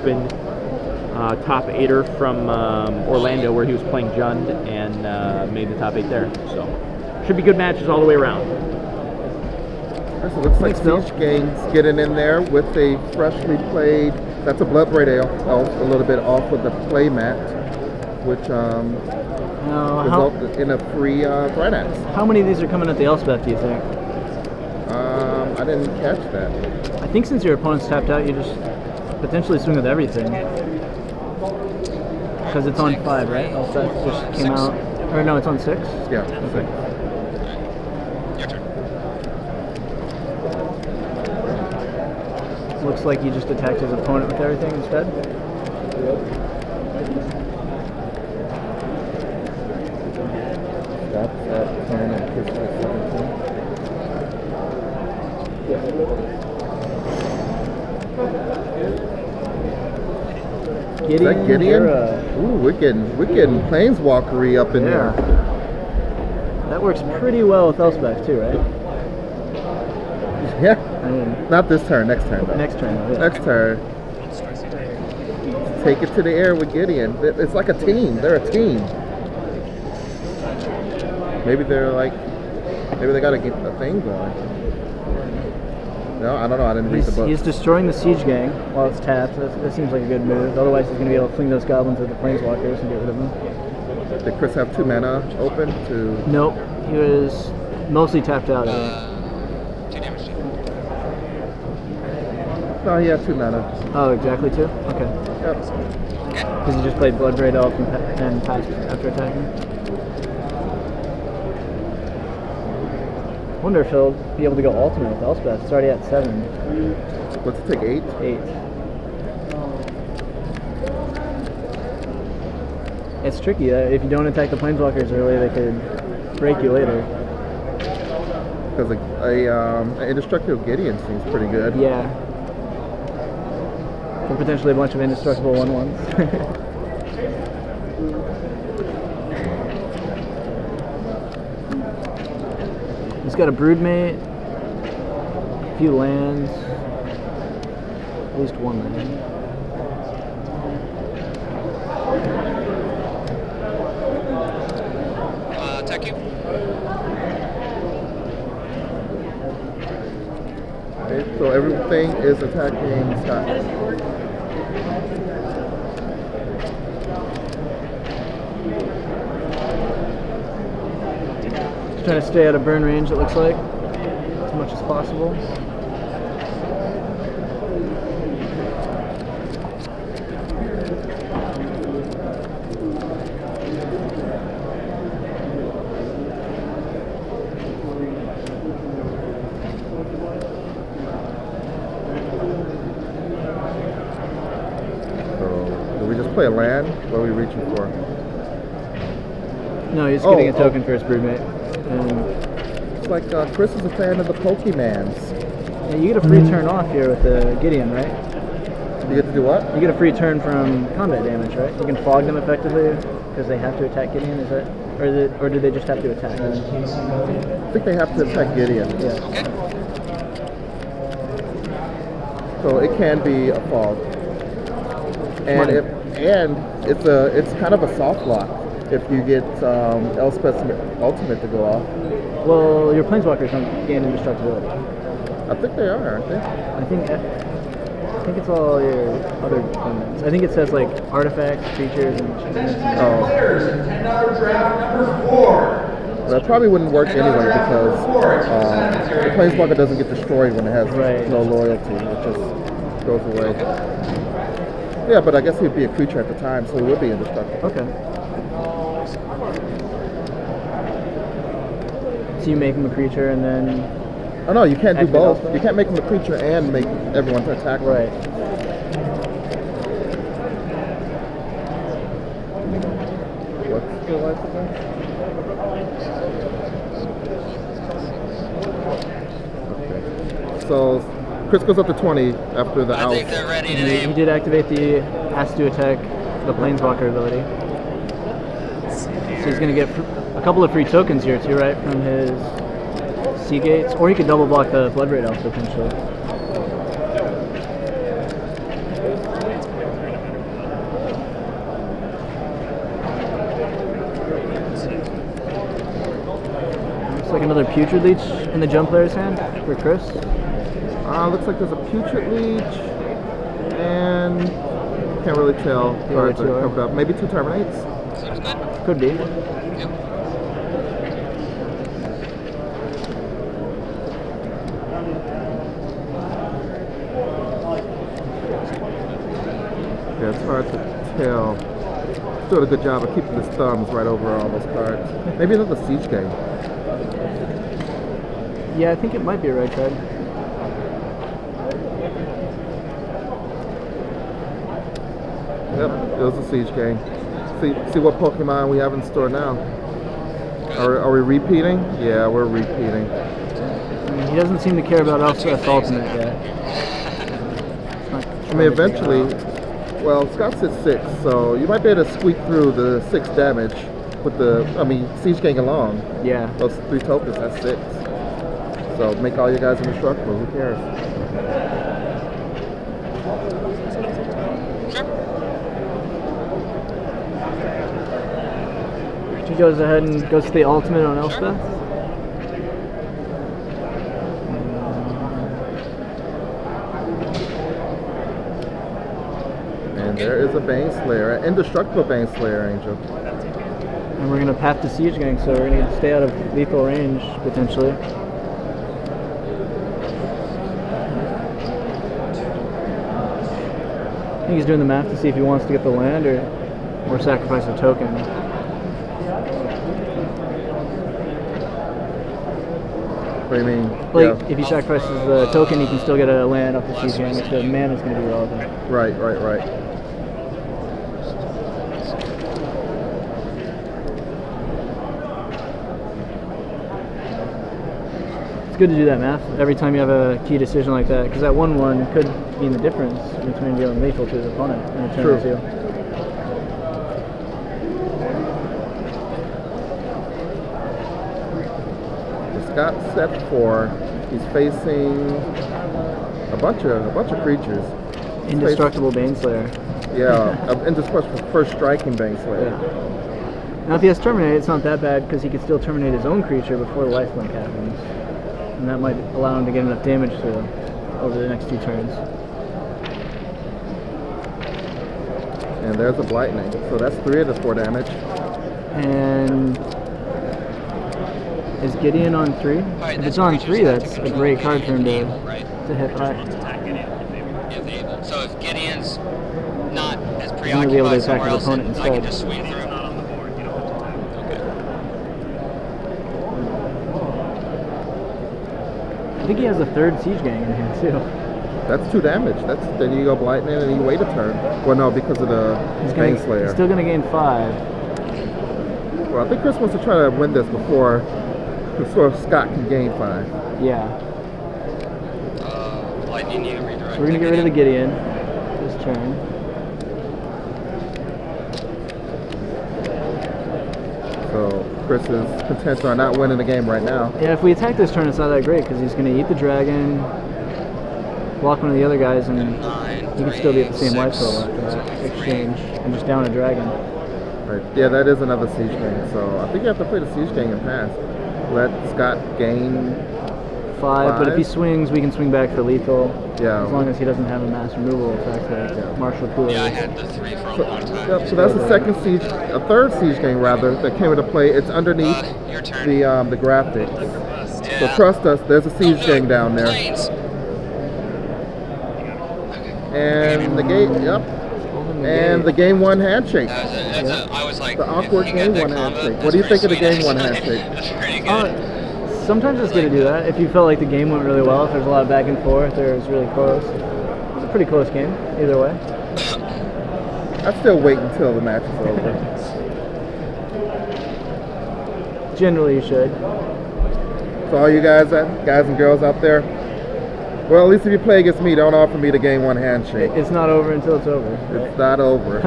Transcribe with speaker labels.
Speaker 1: Been top 8er from Orlando, where he was playing Jund, and made the top 8 there. So should be good matches all the way around.
Speaker 2: So it looks like Siege Gang's getting in there with a freshly played. That's a Bloodbraid elf, a little bit off of the play mat, which resulted in a free Bright Axe.
Speaker 3: How many of these are coming at the Elspeth, do you think?
Speaker 2: I didn't catch that.
Speaker 3: I think since your opponent's tapped out, you just potentially swing with everything. Because it's on 5, right? Elspeth just came out. Or no, it's on 6?
Speaker 2: Yeah,
Speaker 3: okay. 6. Looks like he just attacked his opponent with everything instead.
Speaker 2: That's at 10 and Chris at 17. Is that Gideon? Ooh, we're getting Planeswalkery up in there.
Speaker 3: That works pretty well with Elspeth too, right?
Speaker 2: Yeah. Not this turn, next turn though.
Speaker 3: Next turn, yeah.
Speaker 2: Next turn. Take it to the air with Gideon. It's like a team. They're a team. Maybe they gotta get the thing going. No, I don't know. I didn't read the book.
Speaker 3: He's destroying the Siege Gang while it's tapped. That seems like a good move. Otherwise, he's going to be able to fling those goblins at the Planeswalkers and get rid of them.
Speaker 2: Did Chris have 2 mana open to?
Speaker 3: Nope. He was mostly tapped out.
Speaker 4: 2 damage.
Speaker 2: No, he had 2 mana.
Speaker 3: Oh, exactly 2? Okay.
Speaker 2: Yep.
Speaker 3: Because he just played Bloodbraid Elf and passed after attacking. I wonder if he'll be able to go ultimate with Elspeth. It's already at 7.
Speaker 2: What's it take, 8?
Speaker 3: 8. It's tricky. If you don't attack the Planeswalkers early, they could break you later.
Speaker 2: Because an Indestructible Gideon seems pretty good.
Speaker 3: Yeah. Or potentially a bunch of indestructible 1/1s. He's got a Broodmate, a few lands, at least 1 land.
Speaker 4: Attack you.
Speaker 2: Okay, so everything is attacking Scott.
Speaker 3: Trying to stay out of burn range, it looks like, as much as possible.
Speaker 2: So, do we just play a land? What are we reaching for?
Speaker 3: No, he's getting a token for his Broodmate.
Speaker 2: It's like Chris is a fan of the Pokemans.
Speaker 3: Yeah, you get a free turn off here with the Gideon, right?
Speaker 2: You get to do what?
Speaker 3: You get a free turn from combat damage, right? You can fog them effectively because they have to attack Gideon. Is that, or do they just have to attack?
Speaker 2: I think they have to attack Gideon.
Speaker 3: Yeah.
Speaker 4: Okay.
Speaker 2: So it can be a fog, and it's kind of a soft lock if you get Elspeth's ultimate to go off.
Speaker 3: Well, your Planeswalkers don't gain indestructibility.
Speaker 2: I think they are, aren't they?
Speaker 3: I think it's all your other opponents. I think it says like artifacts, creatures, and
Speaker 5: Players in $10 draft number 4.
Speaker 2: That probably wouldn't work anyway because the Planeswalker doesn't get destroyed when it has no loyalty. It just goes away. Yeah, but I guess he'd be a creature at the time, so he would be indestructible.
Speaker 3: Okay. So you make him a creature and then...
Speaker 2: Oh no, you can't do
Speaker 3: activate
Speaker 2: both.
Speaker 3: Elspeth?
Speaker 2: You can't make him a creature and make everyone to attack him.
Speaker 3: Right.
Speaker 2: What's the life again? Okay. So Chris goes up to 20 after the
Speaker 4: I
Speaker 2: owl.
Speaker 4: think they're ready to
Speaker 3: He
Speaker 4: name.
Speaker 3: did activate the has to attack the Planeswalker ability. So he's going to get a couple of free tokens here too, right, from his Sea Gates, or he could double block the Bloodbraid Elf potentially. another Putrid Leech in the jump player's hand for Chris.
Speaker 2: Looks like there's a Putrid Leech, and can't really tell. Cards are covered up. Maybe 2 Terminates.
Speaker 4: Seems good.
Speaker 3: Could be.
Speaker 4: Yep.
Speaker 2: Yeah, it's hard to tell. He's doing a good job of keeping his thumbs right over all those cards. Maybe another Siege Gang.
Speaker 3: Yeah, I think it might be a red card.
Speaker 2: Yep, it was a Siege Gang. See what Pokemon we have in store now. Are we repeating? Yeah, we're repeating.
Speaker 3: He doesn't seem to care about Elspeth's ultimate yet.
Speaker 2: I mean, eventually, well, Scott said 6, so you might be able to squeak through the 6 damage with the, Siege Gang alone.
Speaker 3: Yeah.
Speaker 2: Those 3 tokens, that's 6. So make all your guys indestructible, who cares?
Speaker 3: He goes ahead and goes to the ultimate on Elspeth.
Speaker 2: And there is a Baneslayer, an indestructible Baneslayer, Angel.
Speaker 3: And we're going to path to Siege Gang, so we're going to stay out of lethal range, potentially. I think he's doing the math to see if he wants to get the land or sacrifice a token.
Speaker 2: What do you mean?
Speaker 3: Like, if he sacrifices the token, he can still get a land off the Siege Gang, which the mana is going to be relevant.
Speaker 2: Right.
Speaker 3: It's good to do that math every time you have a key decision like that, because that 1/1 could mean the difference between dealing lethal to his opponent in a turn or two.
Speaker 2: Scott set 4. He's facing a bunch of creatures.
Speaker 3: Indestructible Baneslayer.
Speaker 2: Yeah, indestructible first striking Baneslayer.
Speaker 3: Yeah. Now if he has Terminate, it's not that bad because he can still terminate his own creature before the lifelink happens. And that might allow him to get enough damage through over the next 2 turns.
Speaker 2: And there's a Blightning. So that's 3 of the 4 damage.
Speaker 3: And is Gideon on 3? If it's on 3, that's a great card for him to hit high.
Speaker 4: If able. So if Gideon's not as
Speaker 3: He's going to be able to
Speaker 4: preoccupied
Speaker 3: attack
Speaker 4: somewhere
Speaker 3: his
Speaker 4: else,
Speaker 3: opponent
Speaker 4: I
Speaker 3: instead.
Speaker 4: can just swing through.
Speaker 3: I think he has a 3rd Siege Gang in hand too.
Speaker 2: That's 2 damage. Then you go Blightning and you wait a turn. Well, no, because of the Baneslayer.
Speaker 3: He's still going to gain 5.
Speaker 2: Well, I think Chris wants to try to win this before Scott can gain 5.
Speaker 3: Yeah.
Speaker 4: Lightning, you redirect.
Speaker 3: So we're going to get rid of the Gideon this turn.
Speaker 2: So Chris's contents are not winning the game right now.
Speaker 3: Yeah, if we attack this turn, it's not that great because he's going to eat the dragon, block one of the other guys, and he can still be at the same life total after that exchange and just down a dragon.
Speaker 2: Right. Yeah, that is another Siege Gang. So I think you have to play the Siege Gang and pass. Let Scott gain
Speaker 3: 5, but if he swings, we can swing back for lethal.
Speaker 2: Yeah.
Speaker 3: As long as he doesn't have a mass removal effect like Marshall Cooler.
Speaker 4: Yeah, I had the 3 for a long time.
Speaker 2: Yep, so that's a third Siege Gang rather, that came into play. It's underneath
Speaker 4: Your turn.
Speaker 2: the graphics.
Speaker 4: Yeah.
Speaker 2: So trust us, there's a Siege Gang down there.
Speaker 4: Planes.
Speaker 2: And the game, and the game 1 handshake.
Speaker 4: I was like,
Speaker 2: The awkward
Speaker 4: you
Speaker 2: game
Speaker 4: got
Speaker 2: 1
Speaker 4: that combo,
Speaker 2: handshake.
Speaker 4: that's
Speaker 2: What do you think of the
Speaker 4: pretty
Speaker 2: game
Speaker 4: sweet,
Speaker 2: 1
Speaker 4: actually.
Speaker 2: handshake?
Speaker 4: That's pretty good.
Speaker 3: Sometimes it's good to do that. If you felt like the game went really well, if there's a lot of back and forth, or it was really close. It's a pretty close game, either way.
Speaker 2: I still wait until the match is over.
Speaker 3: Generally, you should.
Speaker 2: So all you guys and girls out there, well, at least if you play against me, don't offer me the game 1 handshake.
Speaker 3: It's not over until it's over.
Speaker 2: It's not over.